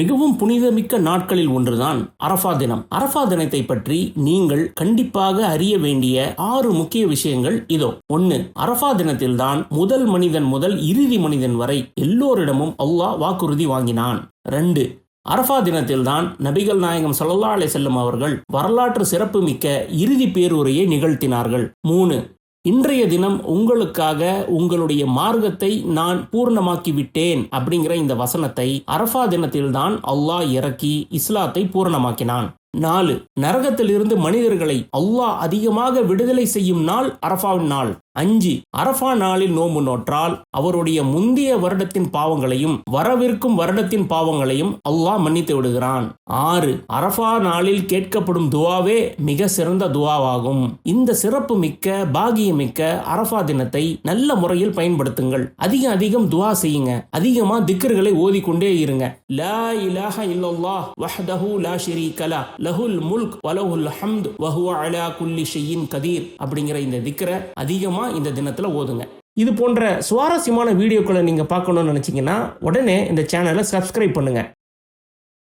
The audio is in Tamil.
மிகவும் புனிதமிக்க நாட்களில் ஒன்றுதான் அரஃபா தினம். அரஃபா தினத்தை பற்றி நீங்கள் கண்டிப்பாக அறிய வேண்டிய 6 முக்கிய விஷயங்கள் இதோ. 1. அரஃபா தினத்தில்தான் முதல் மனிதன் முதல் இறுதி மனிதன் வரை எல்லோரிடமும் அல்லாஹ் வாக்குறுதி வாங்கினான். 2. அரஃபா தினத்தில்தான் நபிகள் நாயகம் ஸல்லல்லாஹு அலைஹி வஸல்லம் அவர்கள் வரலாற்று சிறப்புமிக்க இறுதி பேருரையை நிகழ்த்தினார்கள். 3. இன்றைய தினம் உங்களுக்காக உங்களுடைய மார்க்கத்தை நான் பூர்ணமாக்கி விட்டேன் அப்படிங்கிற இந்த வசனத்தை அரஃபா தினத்தில்தான் அல்லாஹ் இறக்கி இஸ்லாத்தை பூரணமாக்கினான். 4. நரகத்திலிருந்து மனிதர்களை அல்லாஹ் அதிகமாக விடுதலை செய்யும் நாள் அரஃபாவின் நாள். 5. அரஃபா நாளில் நோன்பு நோற்றால் அவருடைய முந்தைய வருடத்தின் பாவங்களையும் வரவிருக்கும் வருடத்தின் பாவங்களையும் அல்லாஹ் மன்னித்து விடுகிறான். 6. அரஃபா நாளில் கேட்கப்படும் துவாவே மிக சிறந்த துவாவாகும். இந்த சிறப்பு மிக்க பாகியமிக்க அரஃபா தினத்தை நல்ல முறையில் பயன்படுத்துங்கள். அதிகம் துவா செய்யுங்க. அதிகமா திக்ர்களை ஓதிக்கொண்டே இருங்க. லா இலாஹ இல்லல்லாஹ் வஹ்தஹு லா ஷரீக லஹ் லஹுல் முல்க் வலஹுல் ஹம்து வஹுவ அலா குல்லி ஷைஇன் கதீர் அப்படிங்கிற இந்த திக்ரை அதிகமா இந்த தினத்துல ஓதுங்க. இது போன்ற சுவாரஸ்யமான வீடியோக்களை நீங்க பார்க்கணும்னு நினைச்சீங்கன்னா உடனே இந்த சேனலை சப்ஸ்கிரைப் பண்ணுங்க.